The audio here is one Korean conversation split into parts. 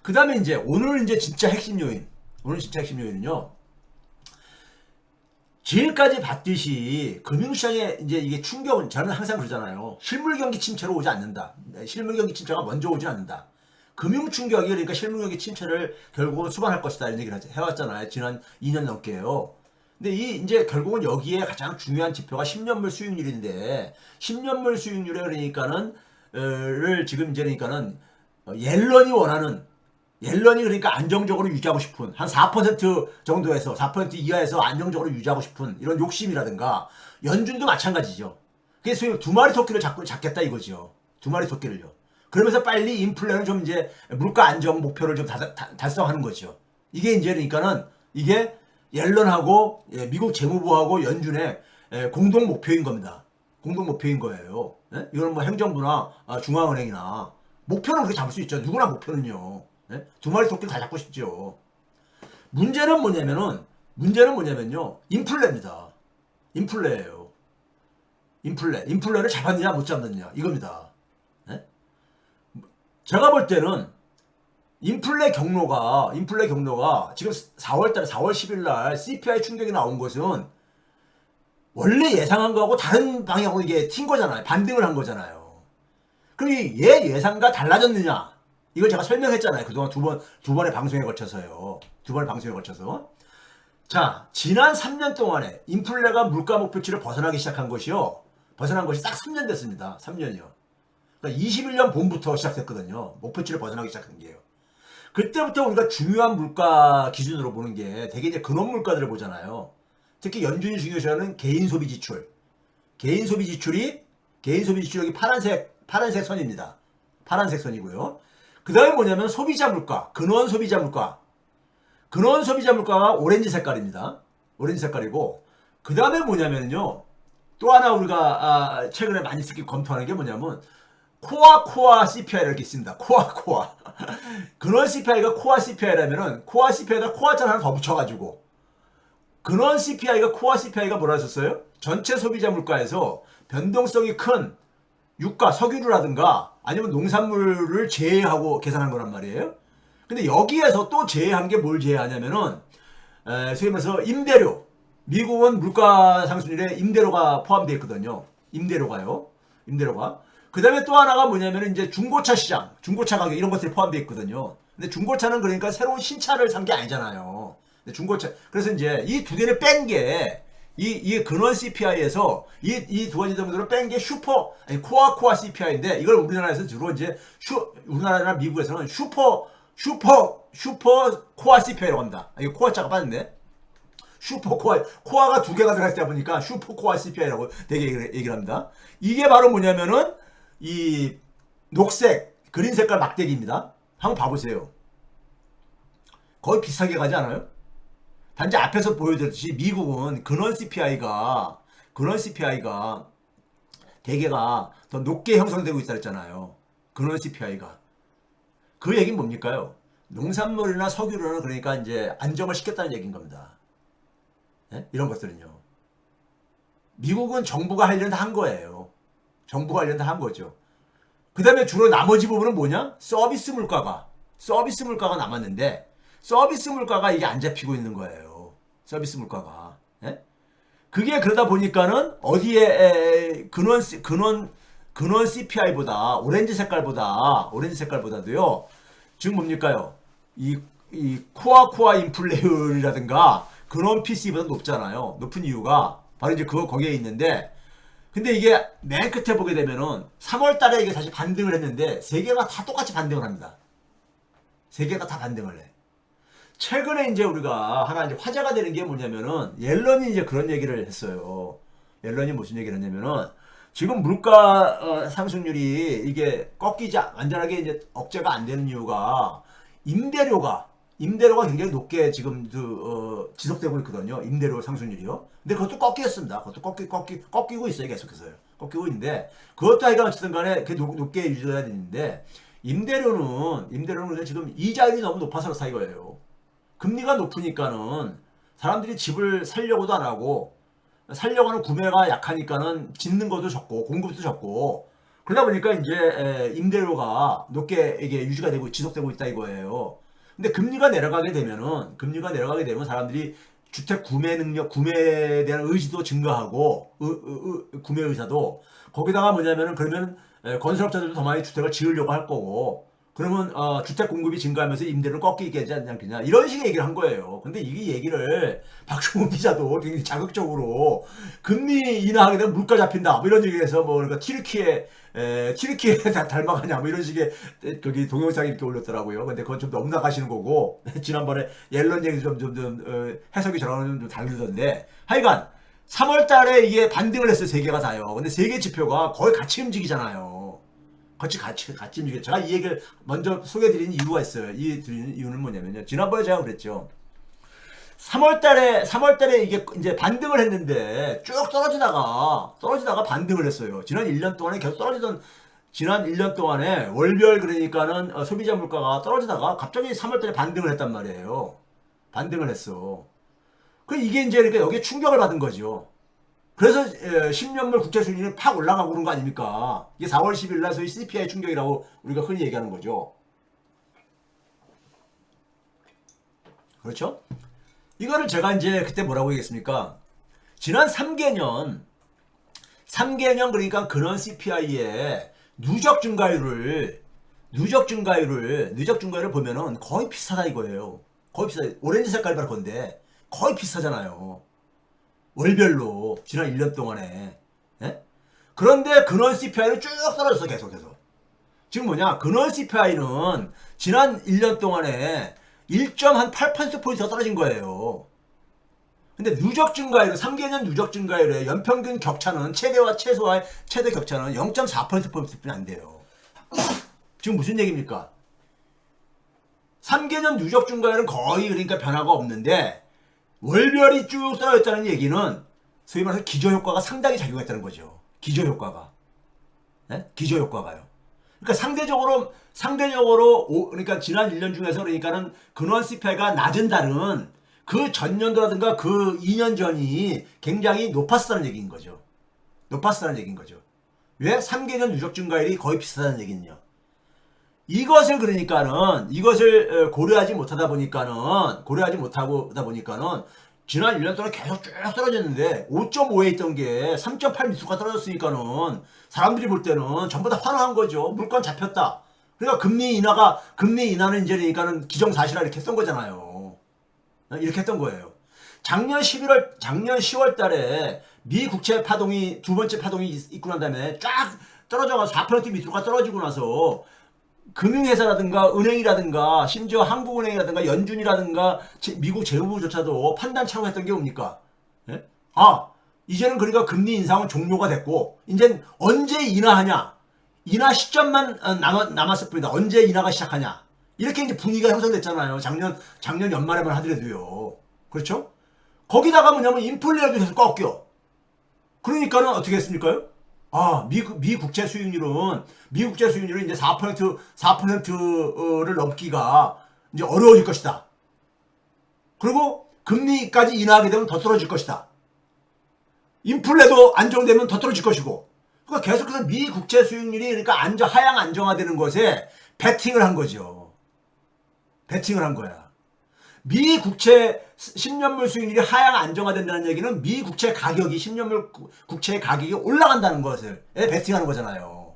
그 다음에 이제 오늘 이제 진짜 핵심 요인, 오늘 진짜 핵심 요인은요. 지금까지 봤듯이 금융시장에 이제 이게 충격은 저는 항상 그러잖아요. 실물 경기 침체로 오지 않는다. 실물 경기 침체가 먼저 오지 않는다. 금융 충격이 그러니까 실물 경기 침체를 결국은 수반할 것이다 이런 얘기를 해왔잖아요. 지난 2년 넘게요. 근데 이 이제 결국은 여기에 가장 중요한 지표가 10년물 수익률인데 10년물 수익률에 그러니까는 를 지금 이제 그러니까는 옐런이 그러니까 안정적으로 유지하고 싶은 한 4% 정도에서 4% 이하에서 안정적으로 유지하고 싶은 이런 욕심이라든가 연준도 마찬가지죠. 그래서 두 마리 토끼를 잡겠다 이거죠. 두 마리 토끼를요. 그러면서 빨리 인플레는 좀 이제 물가 안정 목표를 좀 달성하는 거죠. 이게 이제 그러니까는 이게 옐런하고 미국 재무부하고 연준의 공동 목표인 겁니다. 공동 목표인 거예요. 이건 뭐 행정부나 중앙은행이나 목표는 그렇게 잡을 수 있죠. 누구나 목표는요. 두 마리 토끼를 다 잡고 싶죠. 문제는 뭐냐면요. 인플레입니다. 인플레예요. 인플레를 잡았느냐 못 잡느냐 이겁니다. 제가 볼 때는 인플레 경로가 지금 4월 10일 날 CPI 충격이 나온 것은 원래 예상한 거하고 다른 방향으로 이게 튄 거잖아요. 반등을 한 거잖아요. 그럼 얘 예상과 달라졌느냐? 이걸 제가 설명했잖아요. 그동안 두 번의 방송에 걸쳐서요. 두 번의 방송에 걸쳐서. 자, 지난 3년 동안에 인플레가 물가 목표치를 벗어나기 시작한 것이요. 벗어난 것이 딱 3년 됐습니다. 3년이요. 그러니까 21년 봄부터 시작됐거든요. 목표치를 벗어나기 시작한 게요. 그때부터 우리가 중요한 물가 기준으로 보는 게 되게 이제 근원 물가들을 보잖아요. 특히 연준이 중요시하는 개인 소비 지출. 개인 소비 지출이 여기 파란색 선입니다. 파란색 선이고요. 그 다음에 뭐냐면 소비자 물가, 근원 소비자 물가. 근원 소비자 물가가 오렌지 색깔입니다. 오렌지 색깔이고, 그 다음에 뭐냐면요. 또 하나 우리가 최근에 많이 검토하는 게 뭐냐면 코아 CPI를 이렇게 있습니다. 코아. 근원 CPI가 코아 CPI라면은 코아 CPI가 코아자를 하나 더 붙여가지고 근원 CPI가 코아 CPI가 뭐라 했었어요? 전체 소비자 물가에서 변동성이 큰 유가, 석유류라든가 아니면 농산물을 제외하고 계산한 거란 말이에요. 근데 여기에서 또 제외한 게 뭘 제외하냐면은 소위 말해서 임대료. 미국은 물가 상승률에 임대료가 포함되어 있거든요. 임대료가. 그 다음에 또 하나가 뭐냐면 이제 중고차 시장, 중고차 가격 이런 것들이 포함되어 있거든요. 근데 중고차는 그러니까 새로운 신차를 산 게 아니잖아요. 근데 중고차. 그래서 이제 이 두 개를 뺀 게 이 근원 CPI에서 이 두 가지 정도로 뺀 게 코아 CPI인데 이걸 우리나라에서 주로 이제 우리나라나 미국에서는 슈퍼 코아 CPI라고 합니다. 이거 코아자가 빠졌네. 슈퍼 코아가 두 개가 들어갔다 보니까 슈퍼 코아 CPI라고 되게 얘기를 합니다. 이게 바로 뭐냐면은 이 녹색 그린 색깔 막대기입니다. 한번 봐보세요. 거의 비슷하게 가지 않아요? 단지 앞에서 보여드렸듯이 미국은 근원 CPI가 대개가 더 높게 형성되고 있다 그랬잖아요. 근원 CPI가. 그 얘기는 뭡니까요? 농산물이나 석유를 그러니까 이제 안정을 시켰다는 얘기인 겁니다. 이런 것들은요. 미국은 정부가 하려는 다 한 거예요. 정부가 하려는 다 한 거죠. 그 다음에 주로 나머지 부분은 뭐냐? 서비스 물가가 남았는데 서비스 물가가 이게 안 잡히고 있는 거예요. 서비스 물가가. 그게 그러다 보니까는 어디에 근원 CPI보다 오렌지 색깔보다도요. 지금 뭡니까요? 이 코아 인플레율이라든가 근원 PC보다 높잖아요. 높은 이유가 바로 이제 거기에 있는데 근데 이게 맨 끝에 보게 되면은 3월 달에 이게 다시 반등을 했는데 세 개가 다 똑같이 반등을 합니다. 세 개가 다 반등을 해. 최근에 이제 우리가 하나 이제 화제가 되는 게 뭐냐면은 옐런이 이제 그런 얘기를 했어요. 옐런이 무슨 얘기를 했냐면은 지금 물가 상승률이 이게 완전하게 이제 억제가 안 되는 이유가 임대료가 굉장히 높게 지금 지속되고 있거든요. 임대료 상승률이요. 근데 그것도 꺾였습니다. 그것도 꺾이고 있어요. 계속해서요. 꺾이고 있는데 그것도 하여간 어쨌든 간에 높게 유지해야 되는데 임대료는 지금 이자율이 너무 높아서 그렇다 이거예요. 금리가 높으니까는 사람들이 집을 살려고도 안 하고 살려고 하는 구매가 약하니까는 짓는 것도 적고 공급도 적고 그러다 보니까 이제 임대료가 높게 이게 유지가 되고 지속되고 있다 이거예요. 근데 금리가 내려가게 되면 사람들이 주택 구매 능력, 구매에 대한 의지도 증가하고 구매 의사도 거기다가 뭐냐면은 그러면 건설업자들도 더 많이 주택을 지으려고 할 거고 그러면 주택 공급이 증가하면서 임대료를 꺾이게 되지 않겠냐 이런 식의 얘기를 한 거예요. 근데 이 얘기를 박종훈 기자도 굉장히 자극적으로 금리 인하하게 되면 물가 잡힌다 뭐 이런 얘기해서 뭐 그러니까 튀르키예 닮아가냐 뭐 이런 식의 거기 동영상 이렇게 올렸더라고요. 근데 그건 좀 너무 나가시는 거고 지난번에 옐런 얘기 좀 해석이 저랑은 좀 다르던데 하여간 3월 달에 이게 반등을 했어요. 세 개가 다요. 근데 세 개 지표가 거의 같이 움직이잖아요. 같이 움직여. 제가 이 얘기를 먼저 소개해드린 이유가 있어요. 이 드리는 이유는 뭐냐면요. 지난번에 제가 그랬죠. 3월 달에 이게 이제 반등을 했는데 쭉 떨어지다가 반등을 했어요. 지난 1년 동안에 계속 떨어지던 지난 1년 동안에 월별 그러니까는 소비자 물가가 떨어지다가 갑자기 3월달에 반등을 했단 말이에요. 반등을 했어. 그 이게 이제 그러니까 여기에 충격을 받은 거죠. 그래서 10년물 국채 수익률이 팍 올라가고 그런 거 아닙니까? 이게 4월 10일 날 소위 CPI 충격이라고 우리가 흔히 얘기하는 거죠. 그렇죠? 이거를 제가 이제 그때 뭐라고 얘기했습니까? 지난 3개년 그러니까 근원 CPI의 누적 증가율을 보면은 거의 비슷하다 이거예요. 거의 비슷해. 오렌지 색깔 바로 건데 거의 비슷하잖아요. 월별로 지난 1년 동안에. 예? 그런데 근원 CPI는 쭉 떨어졌어 계속해서. 지금 뭐냐? 근원 CPI는 지난 1년 동안에 1.8%포인트가 떨어진 거예요. 근데 누적 증가율, 3개년 누적 증가율의 연평균 격차는 최대와 최소의 최대 격차는 0.4%포인트뿐이 안 돼요. 지금 무슨 얘기입니까? 3개년 누적 증가율은 거의 그러니까 변화가 없는데 월별이 쭉 떨어졌다는 얘기는 소위 말해서 기저효과가 상당히 작용했다는 거죠. 기저효과가. 네? 기저효과가요. 그러니까 상대적으로 그러니까 지난 1년 중에서 그러니까는 근원 CPI가 낮은 달은 그 전년도라든가 그 2년 전이 굉장히 높았다는 얘기인 거죠. 왜? 3개년 누적 증가율이 거의 비슷하다는 얘기는요. 이것을 고려하지 못하다 보니까는 지난 1년 동안 계속 쭉 떨어졌는데 5.5에 있던 게 3.8 미수가 떨어졌으니까는 사람들이 볼 때는 전부 다 환호한 거죠. 물건 잡혔다. 그러니까 금리 인하는 이제 그러니까는 기정사실화 이렇게 했던 거잖아요. 이렇게 했던 거예요. 작년 10월 달에 미 국채 파동이 두 번째 파동이 있고 난 다음에 쫙 떨어져가서 4% 밑으로가 떨어지고 나서 금융회사라든가 은행이라든가 심지어 한국은행이라든가 연준이라든가 미국 재무부조차도 판단차로 했던 게 뭡니까? 예? 이제는 그러니까 금리 인상은 종료가 됐고 이제 언제 인하하냐? 인하 시점만 남았을 뿐이다. 언제 인하가 시작하냐? 이렇게 이제 분위기가 형성됐잖아요. 작년 연말에만 하더라도요. 그렇죠? 거기다가 뭐냐면 인플레도 계속 꺾여. 그러니까는 어떻게 했습니까? 미 국채 수익률은 이제 4%를 넘기가 이제 어려워질 것이다. 그리고 금리까지 인하하게 되면 더 떨어질 것이다. 인플레도 안정되면 더 떨어질 것이고. 그러니까 계속해서 미 국채 수익률이 그러니까 하향 안정화되는 것에 베팅을 한 거죠. 베팅을 한 거야. 미 국채 10년물 수익률이 하향 안정화된다는 얘기는 미 국채 가격이 10년물 국채 가격이 올라간다는 것을 베팅하는 거잖아요.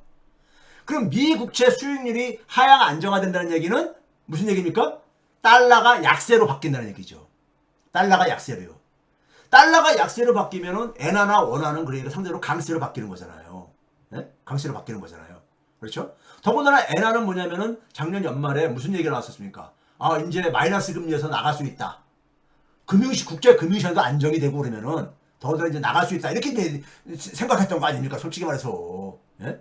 그럼 미 국채 수익률이 하향 안정화된다는 얘기는 무슨 얘기입니까? 달러가 약세로 바뀐다는 얘기죠. 달러가 약세로요. 달러가 약세로 바뀌면은 엔화나 원화는 그러니까 상대로 강세로 바뀌는 거잖아요. 네? 강세로 바뀌는 거잖아요. 그렇죠? 더군다나 엔화는 뭐냐면은 작년 연말에 무슨 얘기가 나왔었습니까? 이제 마이너스 금리에서 나갈 수 있다. 국제 금융시장도 안정이 되고 그러면은 더더더 이제 나갈 수 있다. 이렇게 이제 생각했던 거 아닙니까? 솔직히 말해서. 예?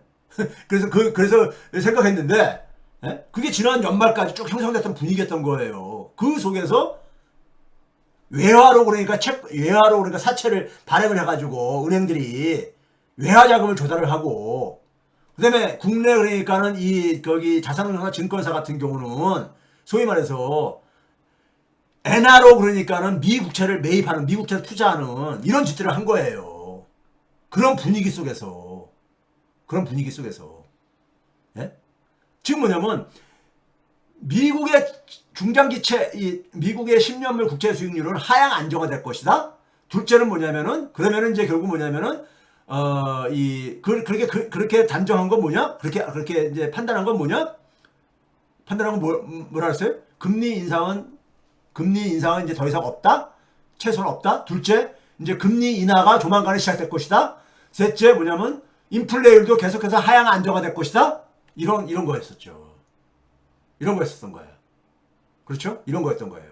그래서 생각했는데, 예? 그게 지난 연말까지 쭉 형성됐던 분위기였던 거예요. 그 속에서 외화로 그러니까 사채를 발행을 해가지고 은행들이 외화 자금을 조달을 하고, 그 다음에 국내 그러니까는 거기 자산운용사 증권사 같은 경우는 소위 말해서 엔화로 그러니까는 미 국채를 매입하는, 미 국채를 투자하는 이런 짓들을 한 거예요. 그런 분위기 속에서. 예? 지금 뭐냐면 미국의 중장기채, 미국의 10년물 국채 수익률은 하향 안정화될 것이다. 둘째는 뭐냐면은, 그러면은 이제 결국 뭐냐면은, 그렇게 단정한 건 뭐냐? 그렇게 이제 판단한 건 뭐냐? 판단한 건 뭐라 했어요? 금리 인상은 이제 더 이상 없다? 최소한 없다? 둘째, 이제 금리 인하가 조만간에 시작될 것이다. 셋째, 뭐냐면, 인플레율도 계속해서 하향 안정화될 것이다. 이런 거였었죠. 이런 거였었던 거예요. 그렇죠? 이런 거였던 거예요.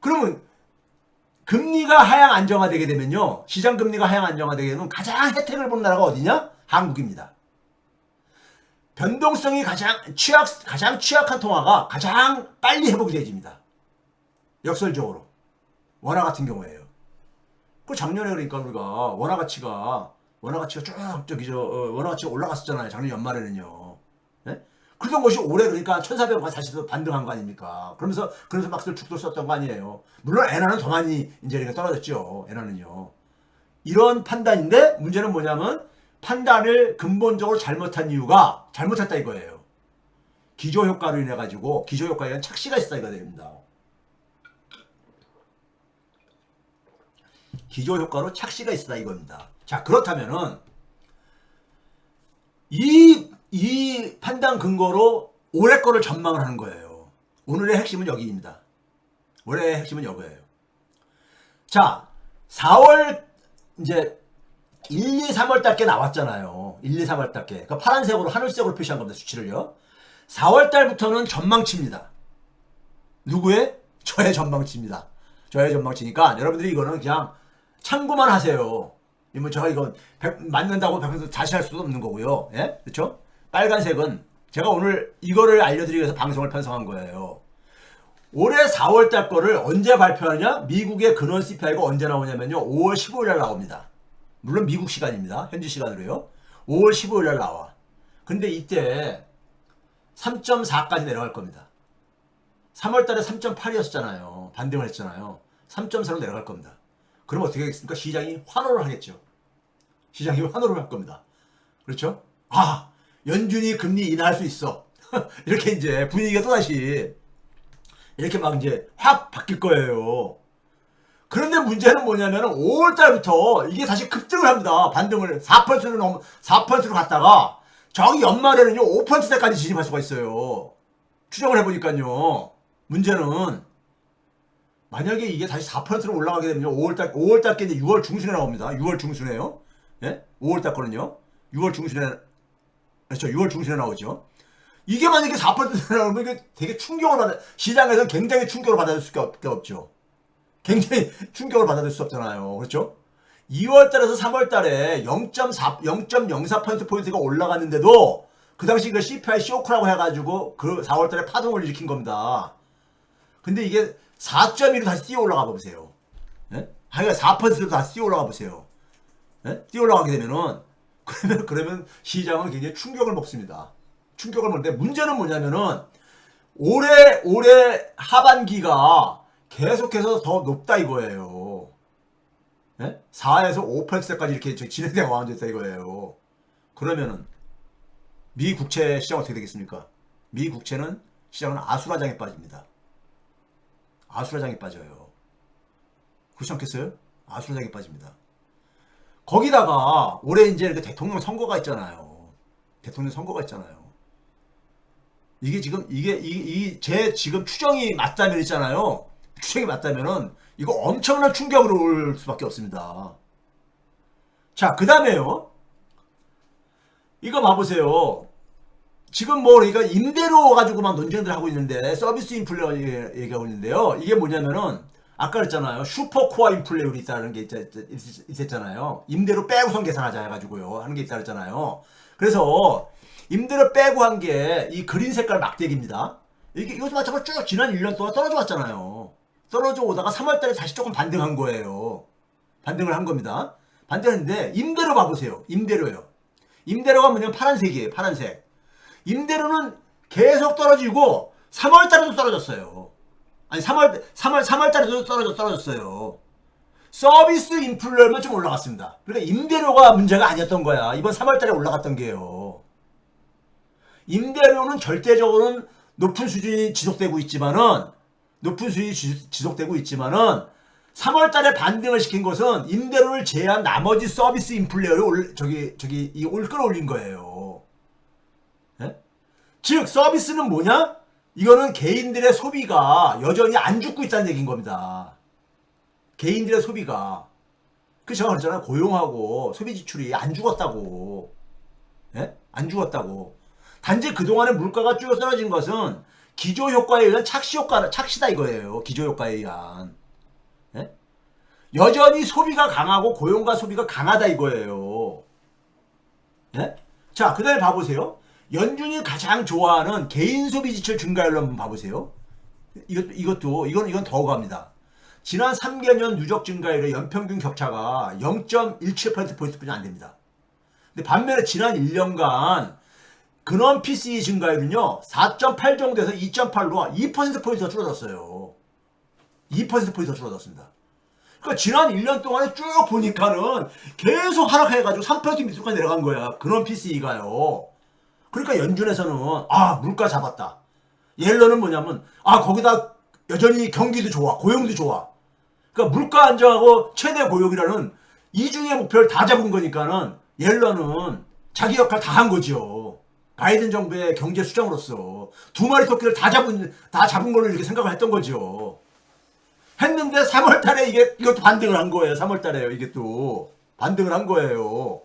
그러면 금리가 하향 안정화되게 되면요. 시장 금리가 하향 안정화되게 되면 가장 혜택을 보는 나라가 어디냐? 한국입니다. 변동성이 가장 취약한 통화가 가장 빨리 회복이 되집니다. 역설적으로. 원화 같은 경우에요. 그 작년에 그러니까 우리가 원화 가치가 쭉 원화 가치가 올라갔었잖아요. 작년 연말에는요. 네? 그러던 것이 올해 그러니까 1,400원까지 다시 반등한 거 아닙니까? 그러면서 막들 죽도 썼던 거 아니에요. 물론 엔화는 더 많이 이제 떨어졌죠. 엔화는요. 이런 판단인데 문제는 뭐냐면 판단을 근본적으로 잘못한 이유가 잘못했다 이거예요. 기저효과로 인해 가지고 기저효과에 대한 착시가 있다 이거 됩니다. 기저효과로 착시가 있다 이겁니다. 자, 그렇다면은 이 판단 근거로 올해 거를 전망을 하는 거예요. 오늘의 핵심은 여기입니다. 올해의 핵심은 여기예요. 자, 4월 이제 1, 2, 3월 달께 나왔잖아요. 1, 2, 3월 달께. 그러니까 파란색으로 하늘색으로 표시한 겁니다. 수치를요. 4월 달부터는 전망치입니다. 누구의? 저의 전망치입니다. 저의 전망치니까 여러분들이 이거는 그냥 참고만 하세요. 제가 이거 맞는다고 100% 다시 할 수도 없는 거고요. 예? 그렇죠? 빨간색은 제가 오늘 이거를 알려드리기 위해서 방송을 편성한 거예요. 올해 4월달 거를 언제 발표하냐? 미국의 근원 CPI가 언제 나오냐면요. 5월 15일날 나옵니다. 물론 미국 시간입니다. 현지 시간으로요. 5월 15일날 나와. 근데 이때 3.4까지 내려갈 겁니다. 3월달에 3.8이었잖아요. 반등을 했잖아요. 3.4로 내려갈 겁니다. 그럼 어떻게 하겠습니까? 시장이 환호를 하겠죠. 시장이 환호를 할 겁니다. 그렇죠? 아, 연준이 금리 인하할 수 있어. 이렇게 이제 분위기가 또다시 이렇게 막 이제 확 바뀔 거예요. 그런데 문제는 뭐냐면 5월달부터 이게 다시 급등을 합니다. 반등을 4%로 갔다가 저기 연말에는요 5%대까지 진입할 수가 있어요. 추정을 해보니까요. 문제는 만약에 이게 다시 4%로 올라가게 되면 5월달 게 이제 6월 중순에 나옵니다. 6월 중순에요. 예? 5월달 거는요. 6월 중순에, 그렇죠. 6월 중순에 나오죠. 이게 만약에 4%로 나오면 이게 되게 시장에서 굉장히 충격을 받아들일 수밖에 없죠. 굉장히 충격을 받아들일 수 없잖아요. 그렇죠? 2월달에서 3월달에 0.04%포인트가 올라갔는데도 그 당시 그 CPI 쇼크라고 해가지고 그 4월달에 파동을 일으킨 겁니다. 근데 이게 4.2로 다시 뛰어 올라가 보세요. 예? 하여간 4%로 다시 뛰어 올라가 보세요. 예? 뛰어 올라가게 되면은 그러면 시장은 굉장히 충격을 먹습니다. 충격을 먹는데 문제는 뭐냐면은 올해 하반기가 계속해서 더 높다 이거예요. 예? 4에서 5%까지 이렇게 진행되어 완화됐다 이거예요. 그러면은 미 국채 시장 어떻게 되겠습니까? 미 국채는 시장은 아수라장에 빠집니다. 아수라장에 빠져요. 그렇지 않겠어요? 아수라장에 빠집니다. 거기다가 올해 이제 이렇게 대통령 선거가 있잖아요. 대통령 선거가 있잖아요. 이게 지금 제 지금 추정이 맞다면 있잖아요. 추정이 맞다면은 이거 엄청난 충격으로 올 수밖에 없습니다. 자, 그 다음에요. 이거 봐보세요. 지금 뭐 그러니까 임대료 가지고만 논쟁들 하고 있는데 서비스 인플레 얘기하고 있는데요. 이게 뭐냐면은 아까 그랬잖아요. 슈퍼코어 인플레율이 있다는 게 있었잖아요. 임대료 빼고선 계산하자 해가지고요. 하는 게 있다 그랬잖아요. 그래서 임대료 빼고 한 게 이 그린 색깔 막대기입니다. 이것도 마찬가지로 쭉 지난 1년 동안 떨어져 왔잖아요. 떨어져 오다가 3월달에 다시 조금 반등한 거예요. 반등을 한 겁니다. 반등했는데 임대료 봐보세요. 임대료요. 임대료가 뭐냐면 파란색이에요. 파란색. 임대료는 계속 떨어지고 3월달에도 떨어졌어요. 아니 3월달에도 떨어졌어요. 서비스 인플레만 좀 올라갔습니다. 그러니까 임대료가 문제가 아니었던 거야. 이번 3월달에 올라갔던 게요. 임대료는 절대적으로는 높은 수준이 지속되고 있지만은 3월 달에 반등을 시킨 것은 임대료를 제외한 나머지 서비스 인플레를 끌어올린 거예요. 예? 즉 서비스는 뭐냐? 이거는 개인들의 소비가 여전히 안 죽고 있다는 얘기인 겁니다. 개인들의 소비가. 그 제가 그랬잖아요. 고용하고 소비 지출이 안 죽었다고. 예? 안 죽었다고. 단지 그동안에 물가가 쭉 떨어진 것은 기조효과에 의한 착시다 이거예요. 기조효과에 의한. 예? 여전히 소비가 강하고 고용과 소비가 강하다 이거예요. 예? 자, 그 다음에 봐보세요. 연준이 가장 좋아하는 개인 소비 지출 증가율로 한번 봐보세요. 이건 더 갑니다. 지난 3개년 누적 증가율의 연평균 격차가 0.17%포인트뿐이 안 됩니다. 근데 반면에 지난 1년간 근원 PCE 증가율은요, 4.8 정도에서 2.8로 2%포인트가 줄어들었어요. 2%포인트가 줄어들었습니다. 그러니까 지난 1년 동안에 쭉 보니까는 계속 하락해가지고 3% 밑으로 내려간 거야. 근원 PCE가요. 그러니까 연준에서는, 물가 잡았다. 옐런은 뭐냐면, 거기다 여전히 경기도 좋아. 고용도 좋아. 그러니까 물가 안정하고 최대 고용이라는 이중의 목표를 다 잡은 거니까는 옐런은 자기 역할 다 한 거죠. 바이든 정부의 경제 수장으로서 두 마리 토끼를 다 잡은 걸로 이렇게 생각을 했던 거죠. 했는데 3월 달에 이것도 반등을 한 거예요. 3월 달에요. 이게 또 반등을 한 거예요.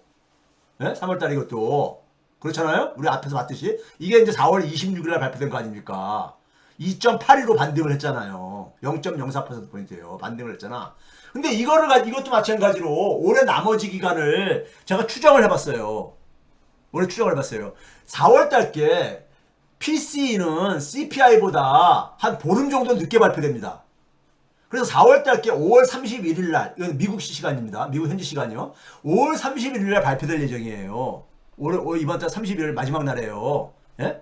네? 3월 달에 이것도. 그렇잖아요? 우리 앞에서 봤듯이. 이게 이제 4월 26일 날 발표된 거 아닙니까? 2.82로 반등을 했잖아요. 0.04%포인트예요. 반등을 했잖아. 근데 이것도 마찬가지로 올해 나머지 기간을 제가 추정을 해봤어요. 4월 달께 PCE는 CPI보다 한 보름 정도 늦게 발표됩니다. 그래서 4월 달께 5월 31일 날, 이건 미국 시간입니다. 미국 현지 시간이요. 5월 31일 날 발표될 예정이에요. 이번 달 31일 마지막 날이에요. 예?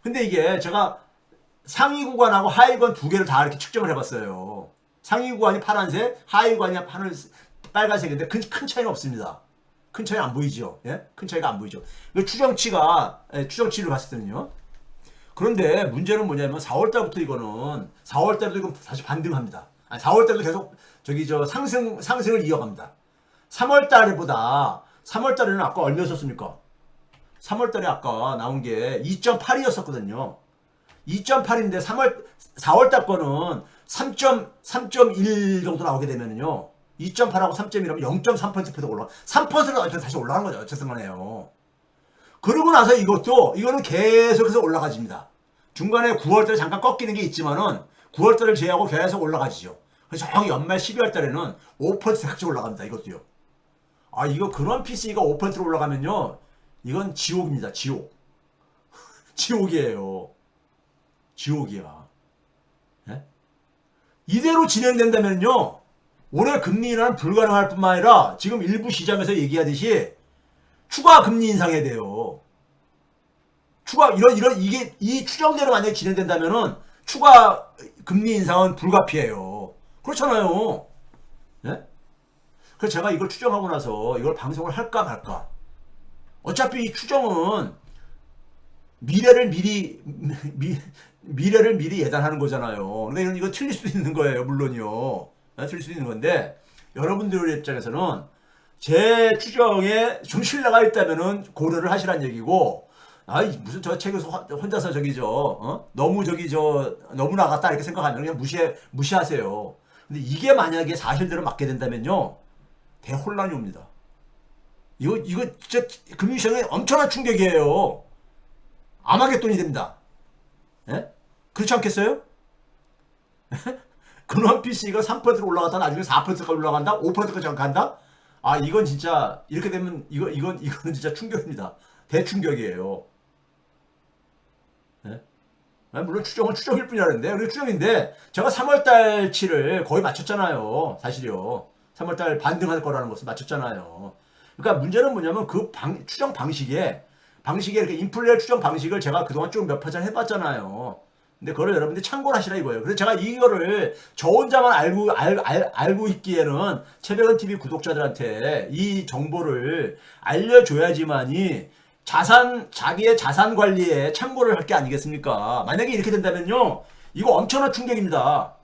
근데 이게 제가 상위 구간하고 하위 구간 두 개를 다 이렇게 측정을 해봤어요. 상위 구간이 파란색, 하위 구간이 빨간색인데 큰 차이는 없습니다. 큰 차이 안 보이죠? 예? 큰 차이가 안 보이죠? 추정치를 봤을 때는요. 그런데 문제는 뭐냐면 4월 달부터 이거는 4월 달도 이건 다시 반등합니다. 4월 달도 계속 상승을 이어갑니다. 3월 달에는 아까 얼마였습니까? 3월 달에 아까 나온 게 2.8이었었거든요. 2.8인데 4월 달 거는 3.1 정도 나오게 되면요. 2.8하고 3.1하면 0.3%포인트 올라가. 3%가 다시 올라간 거죠. 어쨌든 간에요. 그러고 나서 이거는 계속해서 올라가집니다. 중간에 9월 달에 잠깐 꺾이는 게 있지만은 9월 달을 제외하고 계속 올라가지죠. 그래서 정확히 연말 12월 달에는 5%까지 올라갑니다. 이것도요. 이거 근원 PC가 5%로 올라가면요. 이건 지옥입니다. 지옥. 지옥이에요. 지옥이야. 예? 이대로 진행된다면요. 올해 금리 인하는 불가능할 뿐만 아니라 지금 일부 시장에서 얘기하듯이 추가 금리 인상해야 돼요. 이 추정대로 만약에 진행된다면은 추가 금리 인상은 불가피해요. 그렇잖아요. 예? 그래서 제가 이걸 추정하고 나서 이걸 방송을 할까 말까. 어차피 이 추정은 미래를 미리 예단하는 거잖아요. 근데 이거 틀릴 수도 있는 거예요. 물론이요. 틀릴 수도 있는 건데 여러분들의 입장에서는 제 추정에 좀 신뢰가 있다면은 고려를 하시란 얘기고, 무슨 저 책에서 혼자서 너무 너무 나갔다 이렇게 생각하면 그냥 무시하세요. 근데 이게 만약에 사실대로 맞게 된다면요. 대혼란이 옵니다. 이거 진짜 금융시장에 엄청난 충격이에요. 아마겟돈이 됩니다. 예? 그렇지 않겠어요? 근원 PC가 3%로 올라갔다 나중에 4%까지 올라간다? 5%까지 간다? 이건 진짜 이렇게 되면 이거는 진짜 충격입니다. 대충격이에요. 예? 물론 추정은 추정일 뿐이라는데 우리 추정인데 제가 3월달치를 거의 맞췄잖아요. 사실이요. 3월달 반등할 거라는 것을 맞췄잖아요. 그러니까 문제는 뭐냐면 그 추정 방식에 이렇게 인플레 추정 방식을 제가 그동안 쭉 몇 회차 해봤잖아요. 근데 그걸 여러분들이 참고를 하시라 이거예요. 그래서 제가 이거를 저 혼자만 알고 있기에는 채백은 TV 구독자들한테 이 정보를 알려줘야지만이 자기의 자산 관리에 참고를 할 게 아니겠습니까? 만약에 이렇게 된다면요, 이거 엄청난 충격입니다.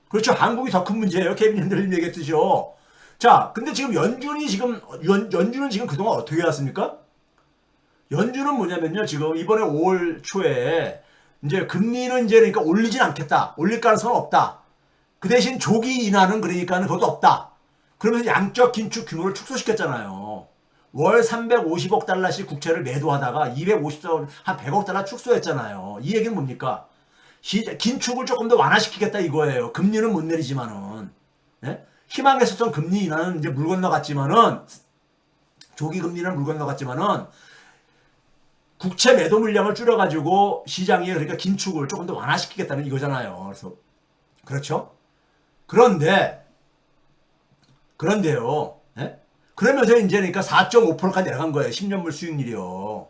그렇죠. 한국이 더 큰 문제예요. 케빈 핸들님 얘기했듯이요. 자, 근데 지금 연준은 지금 그동안 어떻게 해왔습니까? 연준은 뭐냐면요, 지금 이번에 5월 초에 이제 금리는 이제 그러니까 올리진 않겠다. 올릴 가능성은 없다. 그 대신 조기 인하는 그러니까는 그것도 없다. 그러면서 양적 긴축 규모를 축소시켰잖아요. 월 350억 달러씩 국채를 매도하다가 250억, 한 100억 달러 축소했잖아요. 이 얘기는 뭡니까? 긴축을 조금 더 완화시키겠다 이거예요. 금리는 못 내리지만은. 네? 희망했었던 금리 인하는 이제 물 건너갔지만은, 조기 금리는 물 건너갔지만은, 국채 매도 물량을 줄여가지고 시장에 그러니까 긴축을 조금 더 완화시키겠다는 이거잖아요. 그래서, 그렇죠? 그런데요. 예? 그러면서 이제 그러니까 4.5%까지 내려간 거예요. 10년물 수익률이요.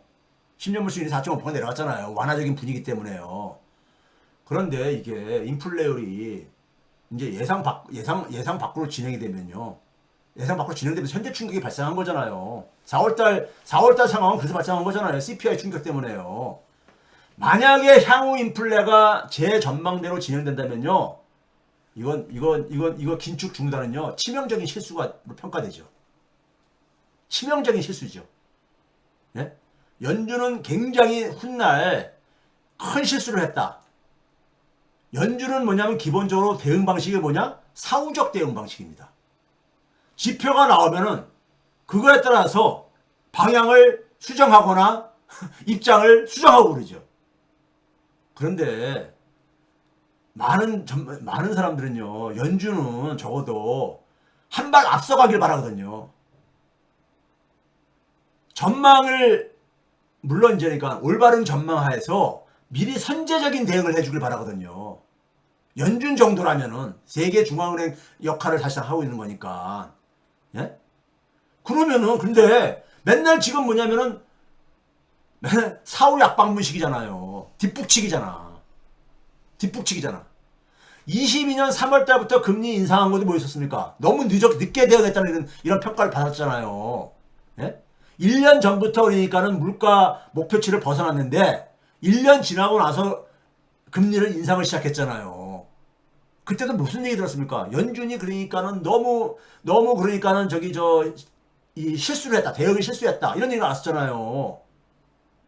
10년물 수익률이 4.5%가 내려갔잖아요. 완화적인 분위기 때문에요. 그런데 이게 인플레율이 이제 예상 밖으로 진행이 되면요. 예상 밖으로 진행되면서 현재 충격이 발생한 거잖아요. 4월달 상황은 그래서 발생한 거잖아요. CPI 충격 때문에요. 만약에 향후 인플레가 제 전망대로 진행된다면요. 이거 긴축 중단은요. 치명적인 실수가 평가되죠. 치명적인 실수죠. 예? 연준은 굉장히 훗날 큰 실수를 했다. 연준은 뭐냐면 기본적으로 대응 방식이 뭐냐? 사후적 대응 방식입니다. 지표가 나오면은 그거에 따라서 방향을 수정하거나 입장을 수정하고 그러죠. 그런데 많은 사람들은요, 연준은 적어도 한 발 앞서가길 바라거든요. 전망을, 물론 이제 그러니까 올바른 전망하에서 미리 선제적인 대응을 해주길 바라거든요. 연준 정도라면은 세계 중앙은행 역할을 사실상 하고 있는 거니까. 예? 그러면은 근데 맨날 지금 뭐냐면은 맨날 사후 약방문식이잖아요. 뒷북치기잖아. 22년 3월 달부터 금리 인상한 것도 뭐 있었습니까? 너무 늦게 대응했다는 이런 평가를 받았잖아요. 예? 1년 전부터 그러니까는 물가 목표치를 벗어났는데 1년 지나고 나서 금리를 인상을 시작했잖아요. 그때도 무슨 얘기 들었습니까? 연준이 그러니까는 너무 그러니까는 이 실수를 했다. 대응을 실수했다. 이런 얘기가 나왔었잖아요.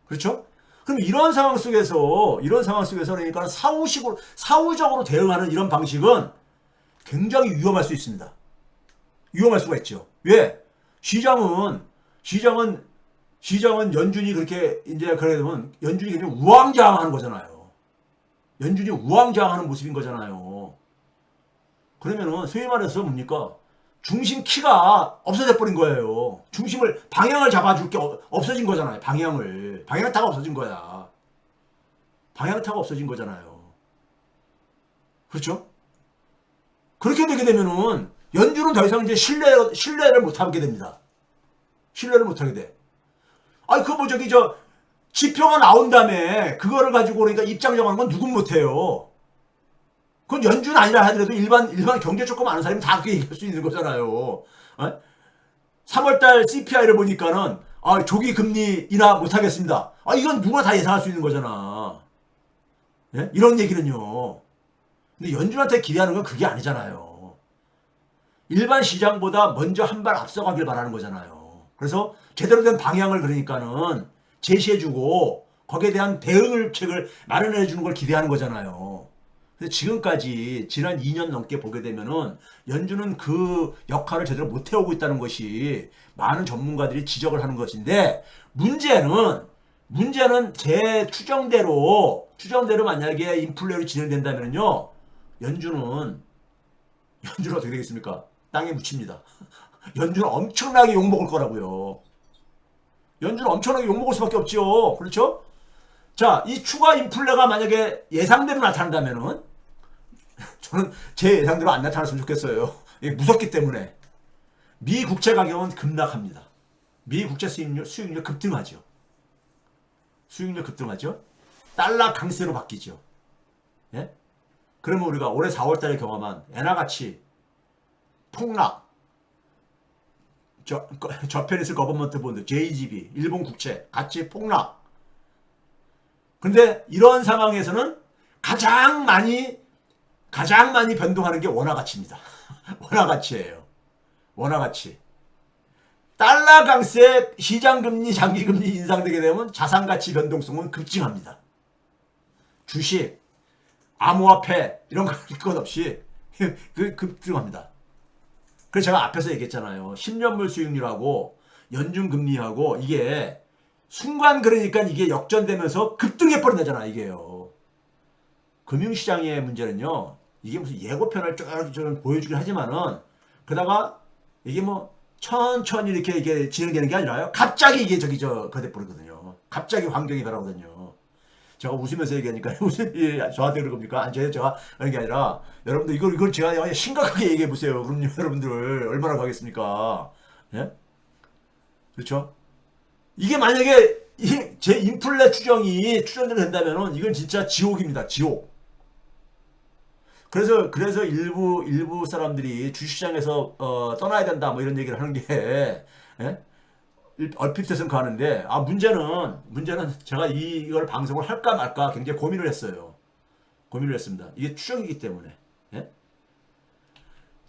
그렇죠? 그럼 이런 상황 속에서 그러니까 사후적으로 대응하는 이런 방식은 굉장히 위험할 수 있습니다. 위험할 수가 있죠. 왜? 시장은 연준이 그렇게 이제 그래 되면 연준이 그냥 우왕좌왕하는 거잖아요. 연준이 우왕좌왕하는 모습인 거잖아요. 그러면은 소위 말해서 뭡니까? 중심 키가 없어져 버린 거예요. 방향을 잡아줄 게 없어진 거잖아요. 방향타가 없어진 거야. 방향타가 없어진 거잖아요. 그렇죠? 그렇게 되게 되면은 연준은 더 이상 이제 신뢰를 못 하게 됩니다. 신뢰를 못 하게 돼. 아니 지표가 나온 다음에 그거를 가지고 그러니까 입장 정하는 건 누군 못 해요. 그건 연준 아니라 하더라도 일반 경제 조금 아는 사람이 다 그렇게 얘기할 수 있는 거잖아요. 어? 3월달 CPI를 보니까는 조기 금리 인하 못하겠습니다. 이건 누가 다 예상할 수 있는 거잖아. 예? 이런 얘기는요. 근데 연준한테 기대하는 건 그게 아니잖아요. 일반 시장보다 먼저 한 발 앞서가길 바라는 거잖아요. 그래서 제대로 된 방향을 그러니까는 제시해주고 거기에 대한 대응책을 마련해주는 걸 기대하는 거잖아요. 지금까지 지난 2년 넘게 보게 되면은 연준은 그 역할을 제대로 못 해오고 있다는 것이 많은 전문가들이 지적을 하는 것인데 문제는 제 추정대로 만약에 인플레율이 진행된다면요 연준은 어떻게 되겠습니까? 땅에 묻힙니다. 연준은 엄청나게 욕먹을 거라고요. 연준은 엄청나게 욕먹을 수밖에 없죠. 그렇죠? 자, 이 추가 인플레가 만약에 예상대로 나타난다면은 저는 제 예상대로 안 나타났으면 좋겠어요. 무섭기 때문에. 미 국채 가격은 급락합니다. 미 국채 수익률 급등하죠. 달러 강세로 바뀌죠. 예? 그러면 우리가 올해 4월달에 경험한 엔화 가치 폭락, 저페니스 거버먼트 본드, JGB, 일본 국채, 가치 폭락. 근데 이런 상황에서는 가장 많이 변동하는 게 원화 가치입니다. 원화 가치예요. 원화 가치. 달러 강세, 시장 금리, 장기 금리 인상되게 되면 자산 가치 변동성은 급증합니다. 주식, 암호화폐 이런 것 없이 급등합니다. 그래서 제가 앞에서 얘기했잖아요. 10년물 수익률하고 연준 금리하고 이게 순간 그러니까 이게 역전되면서 급등해 버린다잖아 이게요. 금융시장의 문제는요. 이게 무슨 예고편을 쭉 보여주긴 하지만은 그러다가 이게 뭐 천천히 이렇게 이게 진행되는 게 아니라요. 갑자기 이게 그거 돼버리거든요. 갑자기 환경이 변하거든요. 제가 웃으면서 얘기하니까 저한테 그런 겁니까? 아니 제가 그런 게 아니라 여러분들 이걸 제가 심각하게 얘기해 보세요. 그럼요 여러분들 얼마나 가겠습니까? 예? 그렇죠? 이게 만약에 제 인플레 추정대로 된다면은 이건 진짜 지옥입니다. 지옥. 그래서 일부 사람들이 주식시장에서 떠나야 된다 뭐 이런 얘기를 하는 게 예? 얼핏 해서는 가는데 문제는 제가 이걸 방송을 할까 말까 굉장히 고민을 했어요. 고민을 했습니다. 이게 추정이기 때문에. 예?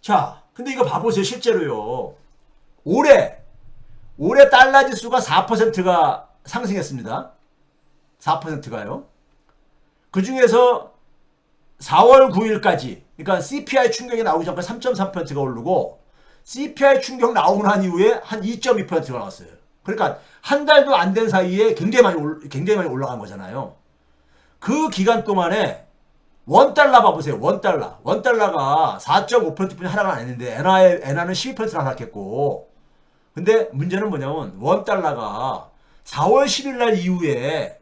자, 근데 이거 봐보세요. 실제로요. 올해 달러 지수가 4%가 상승했습니다. 4%가요. 그 중에서 4월 9일까지, 그러니까 CPI 충격이 나오기 전까지 3.3%가 오르고, CPI 충격 나오고 난 이후에 한 2.2%가 나왔어요. 그러니까 한 달도 안 된 사이에 굉장히 많이 올라간 거잖아요. 그 기간 동안에 원달러 봐보세요. 원달러가 4.5%뿐이 하락을 안 했는데, 엔화는 12%나 하락했고, 근데 문제는 뭐냐면, 원달러가 4월 10일 날 이후에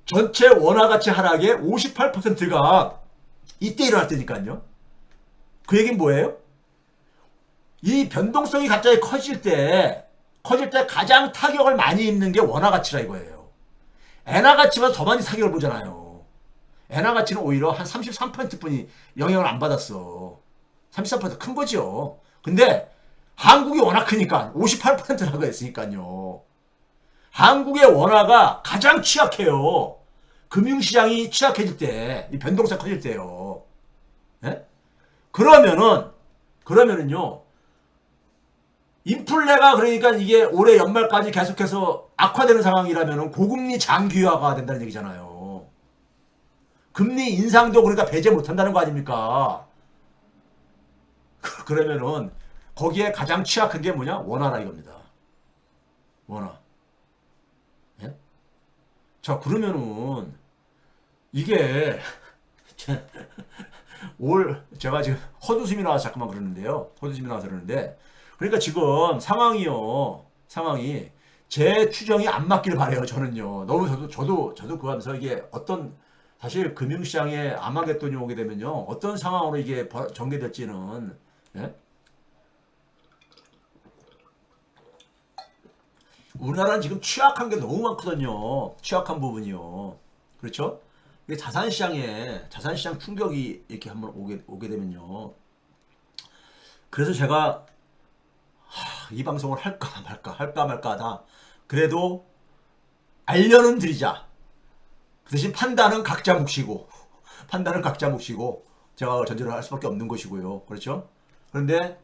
전체 원화 가치 하락의 58%가 이때 일어났다니까요. 그 얘기는 뭐예요? 이 변동성이 갑자기 커질 때 가장 타격을 많이 입는 게 원화 가치라 이거예요. 엔화 가치보다 더 많이 타격을 보잖아요. 엔화 가치는 오히려 한 33%뿐이 영향을 안 받았어. 33% 큰 거죠. 근데 한국이 워낙 크니까 58%라고 했으니까요. 한국의 원화가 가장 취약해요. 금융시장이 취약해질 때, 이 변동성 커질 때요. 예? 그러면은요, 인플레가 그러니까 이게 올해 연말까지 계속해서 악화되는 상황이라면은 고금리 장기화가 된다는 얘기잖아요. 금리 인상도 그러니까 배제 못한다는 거 아닙니까? 그러면은 거기에 가장 취약한 게 뭐냐? 원화라 이겁니다. 원화. 예? 자, 그러면은 이게 제가 지금 헛웃음이 나와서 잠깐만 그러는데요. 헛웃음이 나와서 그러는데 그러니까 지금 상황이 제 추정이 안 맞길 바래요. 저는요. 너무 저도 그거 하면서 이게 사실 금융시장에 아마겟돈이 오게 되면요. 어떤 상황으로 이게 전개될지는 예? 우리나라는 지금 취약한 게 너무 많거든요. 취약한 부분이요. 그렇죠? 이게 자산시장 충격이 이렇게 한번 오게 되면요. 그래서 제가 이 방송을 할까 말까 하다 그래도 알려는 드리자. 그 대신 판단은 각자 몫이고 제가 전제를 할 수밖에 없는 것이고요. 그렇죠? 그런데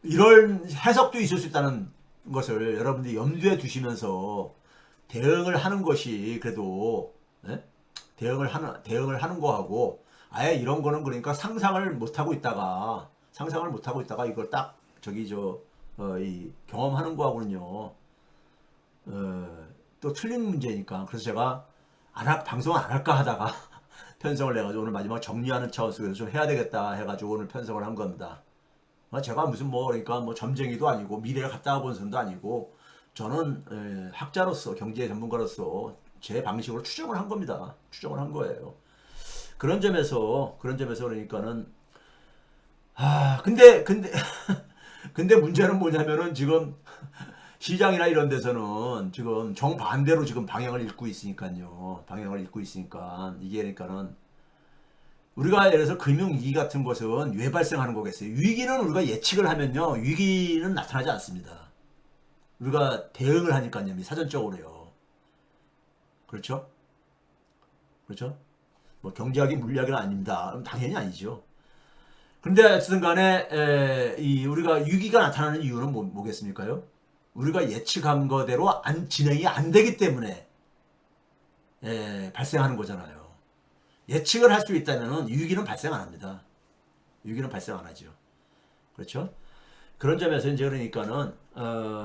이런 해석도 있을 수 있다는 것을 여러분들이 염두에 두시면서 대응을 하는 것이 그래도 예? 대응을 하는 거하고 아예 이런 거는 그러니까 상상을 못 하고 있다가 이걸 딱 이 경험하는 거하고는요 또 틀린 문제니까 그래서 제가 방송을 안 할까 하다가 편성을 해가지고 오늘 마지막 정리하는 차원에서 좀 해야 되겠다 해가지고 오늘 편성을 한 겁니다. 제가 무슨 그러니까 점쟁이도 아니고 미래를 갔다 본 사람도 아니고 저는 학자로서 경제 전문가로서 제 방식으로 추정을 한 겁니다. 추정을 한 거예요. 그런 점에서 그러니까는 근데 근데 문제는 뭐냐면은 지금 시장이나 이런 데서는 지금 정반대로 지금 방향을 읽고 있으니까 이게 그러니까는 우리가 예를 들어서 금융위기 같은 것은 왜 발생하는 거겠어요? 위기는 우리가 예측을 하면요. 위기는 나타나지 않습니다. 우리가 대응을 하니까요. 사전적으로요. 그렇죠? 그렇죠? 뭐 경제학이 물리학은 아닙니다. 그럼 당연히 아니죠. 그런데 어쨌든 간에 우리가 위기가 나타나는 이유는 뭐겠습니까요? 우리가 예측한 거대로 진행이 안 되기 때문에 발생하는 거잖아요. 예측을 할 수 있다면 위기는 발생 안 합니다. 위기는 발생 안 하죠. 그렇죠? 그런 점에서 이제 그러니까는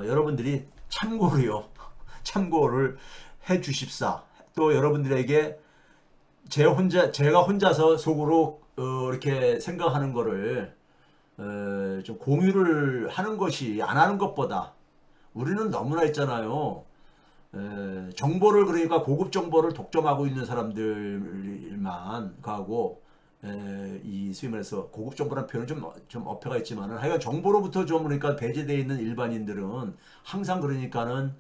여러분들이 참고로요. 참고를 해 주십사. 또 여러분들에게 제가 혼자서 속으로 이렇게 생각하는 거를 좀 공유를 하는 것이 안 하는 것보다 우리는 너무나 있잖아요. 정보를 그러니까 고급 정보를 독점하고 있는 사람들만 가고 이 소위 말해서 고급 정보라는 표현은 좀 어폐가 있지만은 하여간 정보로부터 좀 그러니까 배제되어 있는 일반인들은 항상 그러니까는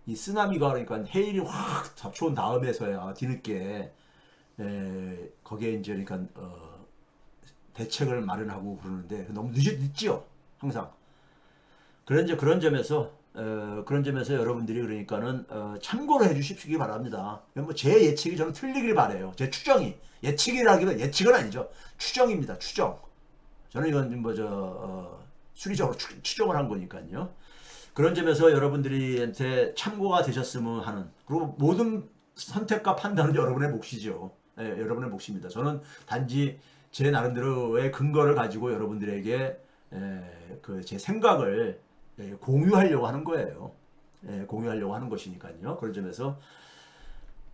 이 쓰나미가 그러니까 해일이 확 잡쳐온 다음에서야 뒤늦게 거기에 이제 그러니까 대책을 마련하고 그러는데 너무 늦지요 항상. 그런 점에서 여러분들이 그러니까는 참고를 해주시기 바랍니다. 뭐 제 예측이 저는 틀리길 바래요. 제 추정이 예측이라기보다 예측은 아니죠. 추정입니다. 추정. 저는 이건 뭐저 수리적으로 추정을 한 거니까요. 그런 점에서 여러분들한테 참고가 되셨으면 하는 그리고 모든 선택과 판단은 여러분의 몫이죠. 여러분의 몫입니다. 저는 단지 제 나름대로의 근거를 가지고 여러분들에게 그 제 생각을 공유하려고 하는 거예요. 공유하려고 하는 것이니까요. 그런 점에서